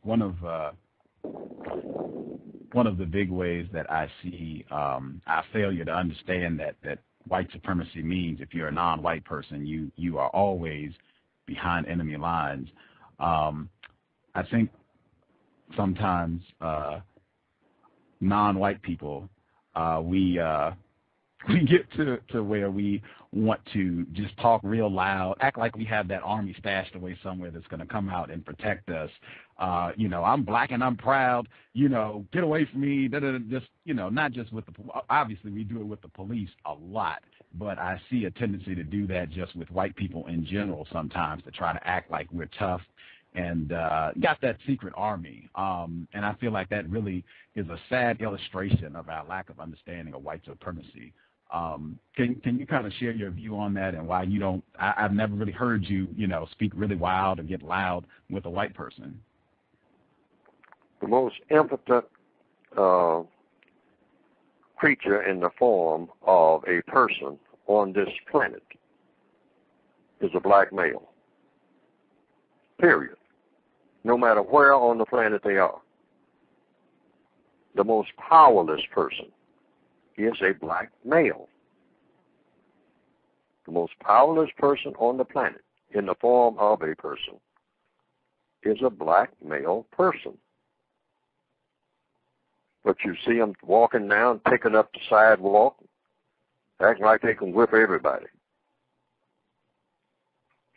one of the big ways that I see our failure to understand that white supremacy means if you're a non-white person, you are always behind enemy lines. I think sometimes non-white people, we get to where we want to just talk real loud, act like we have that army stashed away somewhere that's going to come out and protect us. I'm black and I'm proud, get away from me. Just, not just with obviously we do it with the police a lot, but I see a tendency to do that just with white people in general sometimes, to try to act like we're tough and got that secret army. And I feel like that really is a sad illustration of our lack of understanding of white supremacy. Can you kind of share your view on that and why you don't? I've never really heard you, speak really wild or get loud with a white person. The most impotent creature in the form of a person on this planet is a black male. Period. No matter where on the planet they are. The most powerless person is a black male. The most powerless person on the planet in the form of a person is a black male person. But you see them walking down, picking up the sidewalk, acting like they can whip everybody.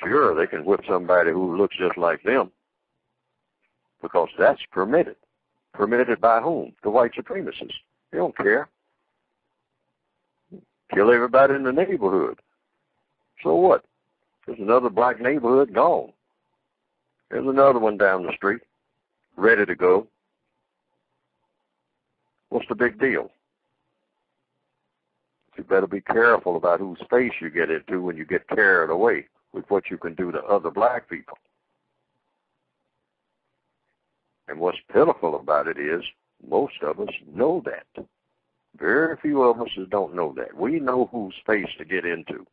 Sure, they can whip somebody who looks just like them, because that's permitted. Permitted by whom? The white supremacists. They don't care. Kill everybody in the neighborhood. So what? There's another black neighborhood gone. There's another one down the street, ready to go. What's the big deal? You better be careful about whose face you get into when you get carried away with what you can do to other black people. And what's pitiful about it is most of us know that. Very few of us don't know that. We know whose face to get into.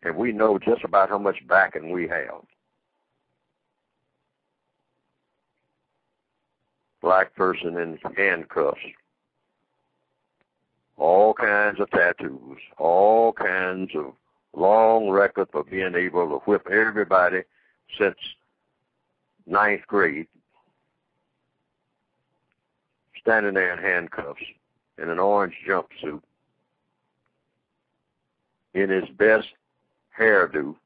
And we know just about how much backing we have. Black person in handcuffs. All kinds of tattoos. All kinds of long record for being able to whip everybody since 9th grade. Standing there in handcuffs, in an orange jumpsuit, in his best hairdo,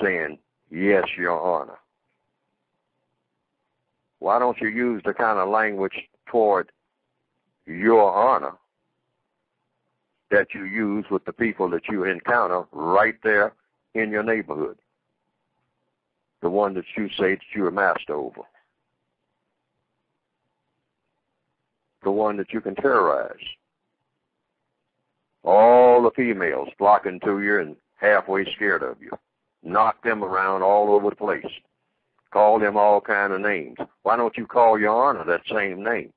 saying, "Yes, Your Honor." Why don't you use the kind of language toward Your Honor that you use with the people that you encounter right there in your neighborhood? The one that you say that you're a master over. The one that you can terrorize. All the females flocking to you and halfway scared of you. Knock them around all over the place. Call them all kind of names. Why don't you call Your Honor that same name?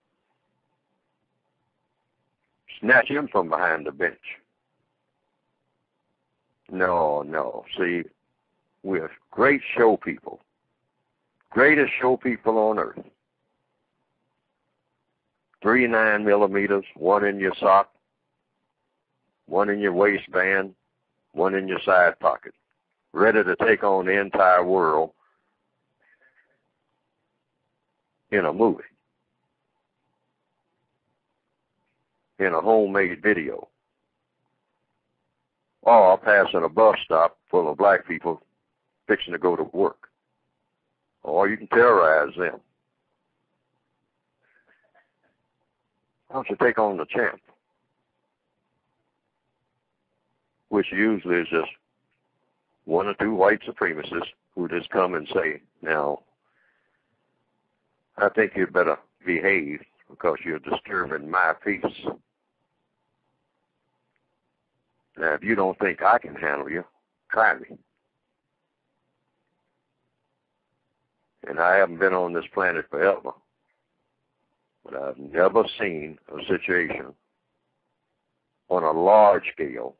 Snatch him from behind the bench. No. See, we're great show people. Greatest show people on earth. 3 9mm, one in your sock, one in your waistband, one in your side pocket. Ready to take on the entire world in a movie. In a homemade video. Or passing a bus stop full of black people fixing to go to work. Or you can terrorize them. Why don't you take on the champ? Which usually is just 1 or 2 white supremacists who just come and say, "Now, I think you'd better behave because you're disturbing my peace. Now, if you don't think I can handle you, try me." And I haven't been on this planet forever, but I've never seen a situation on a large scale,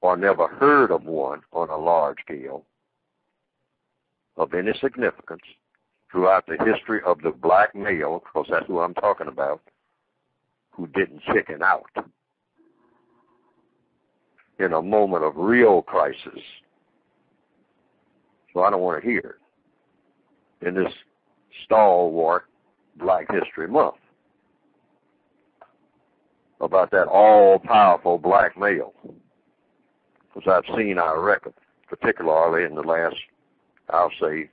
or never heard of one on a large scale, of any significance throughout the history of the black male, because that's who I'm talking about, who didn't chicken out in a moment of real crisis. So I don't want to hear it in this stalwart Black History Month about that all-powerful black male, because I've seen our record, particularly in the last, I'll say,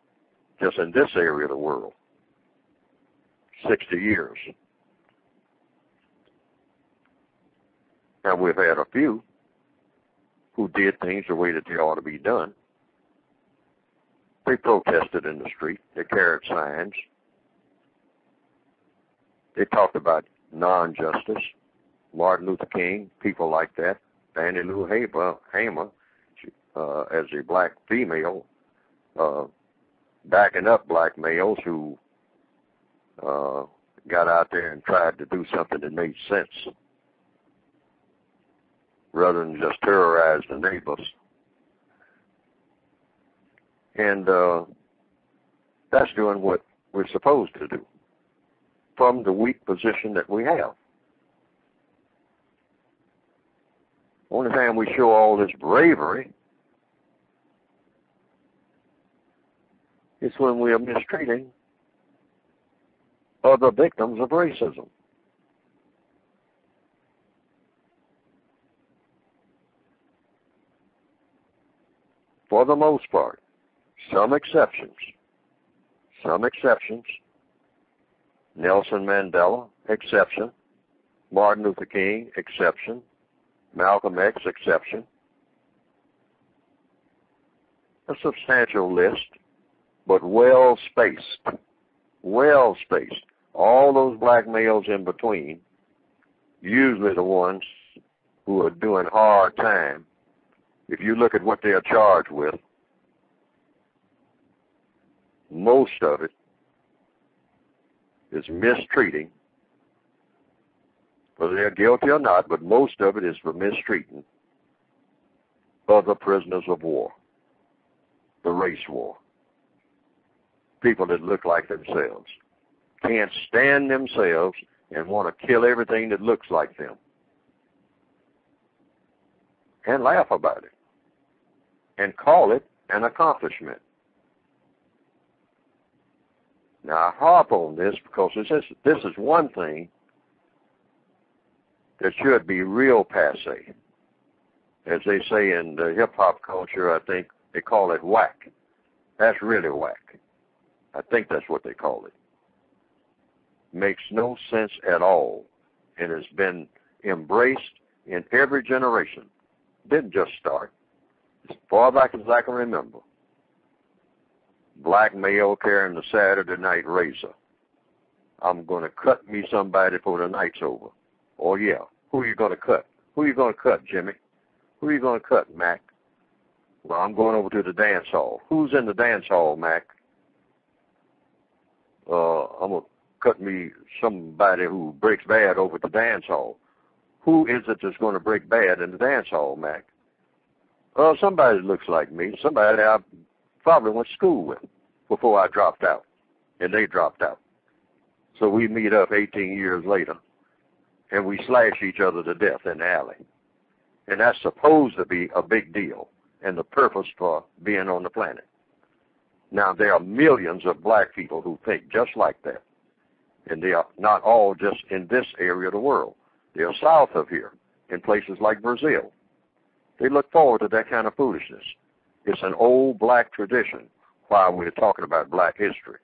just in this area of the world, 60 years. And we've had a few who did things the way that they ought to be done. They protested in the street. They carried signs. They talked about non-justice. Martin Luther King, people like that. Fannie Lou Hamer, as a black female, backing up black males who got out there and tried to do something that made sense rather than just terrorize the neighbors. And that's doing what we're supposed to do from the weak position that we have. Only time we show all this bravery is when we are mistreating other victims of racism. For the most part, some exceptions. Nelson Mandela, exception. Martin Luther King, exception. Malcolm X, exception. A substantial list, but well-spaced. Well-spaced. All those black males in between, usually the ones who are doing hard time, if you look at what they are charged with, most of it is mistreating, whether they're guilty or not, but most of it is for mistreating other prisoners of war, the race war, people that look like themselves, can't stand themselves and want to kill everything that looks like them and laugh about it and call it an accomplishment. Now, I harp on this because this is one thing that should be real passe. As they say in the hip-hop culture, I think they call it whack. That's really whack. I think that's what they call it. Makes no sense at all and has been embraced in every generation. Didn't just start. As far back as I can remember. Black male carrying the Saturday night razor. I'm going to cut me somebody before the night's over. Oh, yeah. Who are you going to cut? Who are you going to cut, Jimmy? Who are you going to cut, Mac? Well, I'm going over to the dance hall. Who's in the dance hall, Mac? I'm going to cut me somebody who breaks bad over at the dance hall. Who is it that's going to break bad in the dance hall, Mac? Somebody that looks like me. Somebody I probably went to school with before I dropped out, and they dropped out. So we meet up 18 years later, and we slash each other to death in the alley. And that's supposed to be a big deal and the purpose for being on the planet. Now, there are millions of black people who think just like that, and they are not all just in this area of the world. They are south of here, in places like Brazil. They look forward to that kind of foolishness. It's an old black tradition while we're talking about black history.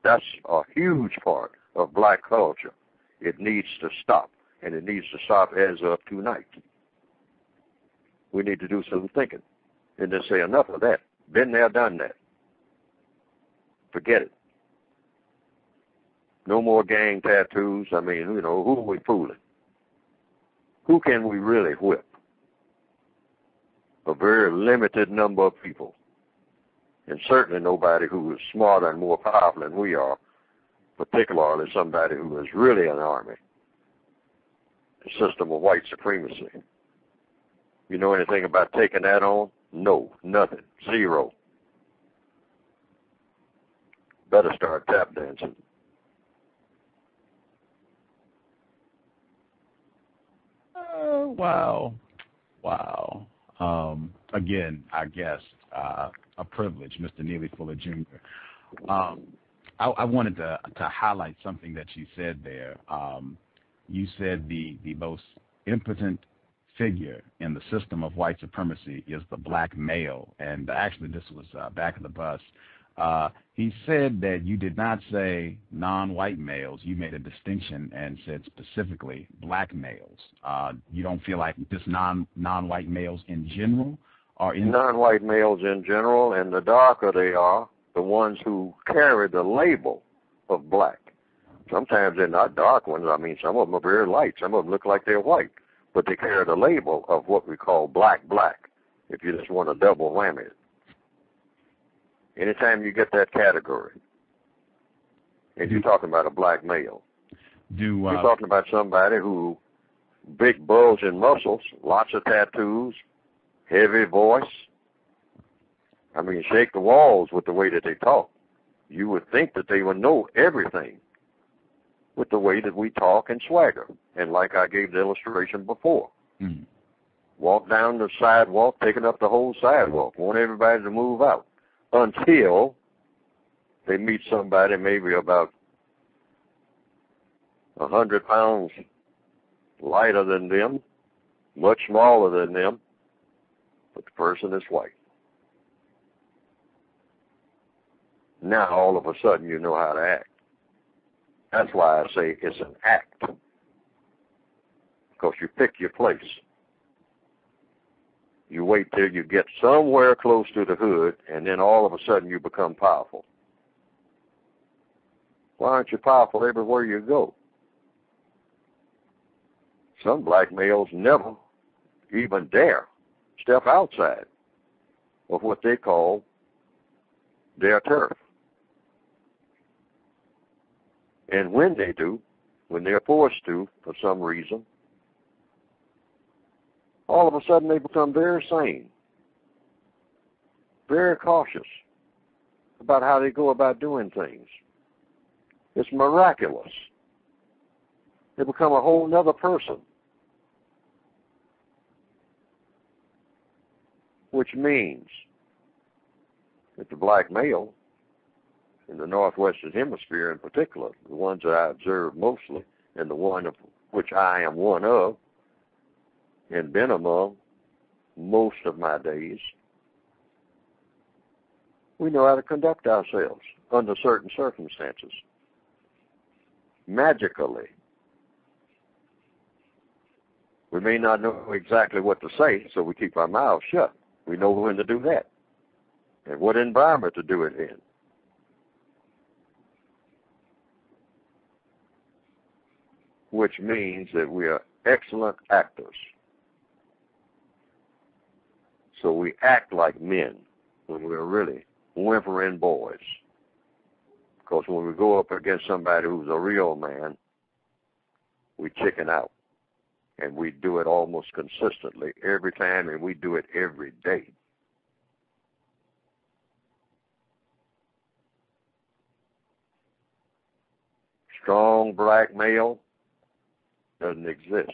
That's a huge part of black culture. It needs to stop, and it needs to stop as of tonight. We need to do some thinking and just say enough of that. Been there, done that. Forget it. No more gang tattoos. I mean, who are we fooling? Who can we really whip? A very limited number of people. And certainly nobody who is smarter and more powerful than we are, particularly somebody who is really an army. A system of white supremacy. You know anything about taking that on? No, nothing, zero. better start tap dancing. Wow. Wow. Again, I guess a privilege, Mr. Neely Fuller Jr. I wanted to highlight something that you said there. You said the most impotent figure in the system of white supremacy is the black male, and actually this was back of the bus. He said that you did not say non-white males. You made a distinction and said specifically black males. You don't feel like just non-white males in general are in non-white males in general, and the darker they are, the ones who carry the label of black. Sometimes they're not dark ones. I mean, some of them are very light. Some of them look like they're white, but they carry the label of what we call black, if you just want a double whammy. Anytime you get that category, and you're talking about a black male, you're talking about somebody who big bulging muscles, lots of tattoos, heavy voice. I mean, shake the walls with the way that they talk. You would think that they would know everything with the way that we talk and swagger. And like I gave the illustration before, walk down the sidewalk, taking up the whole sidewalk, want everybody to move out until they meet somebody maybe about 100 pounds lighter than them, much smaller than them, but the person is white. Now, all of a sudden, you know how to act. That's why I say it's an act, because you pick your place. You wait till you get somewhere close to the hood, and then all of a sudden you become powerful. Why aren't you powerful everywhere you go? Some black males never even dare step outside of what they call their turf. And when they do, when they're forced to for some reason, all of a sudden they become very sane, very cautious about how they go about doing things. It's miraculous. They become a whole nother person, which means that the black male in the Northwestern Hemisphere in particular, the ones that I observe mostly, and the one of which I am one of, and been among most of my days, we know how to conduct ourselves under certain circumstances. Magically. We may not know exactly what to say, so we keep our mouths shut. We know when to do that and what environment to do it in. Which means that we are excellent actors. So we act like men when we're really whimpering boys. Because when we go up against somebody who's a real man, we chicken out. And we do it almost consistently every time, and we do it every day. Strong black male doesn't exist.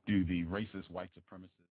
Do the racist white supremacists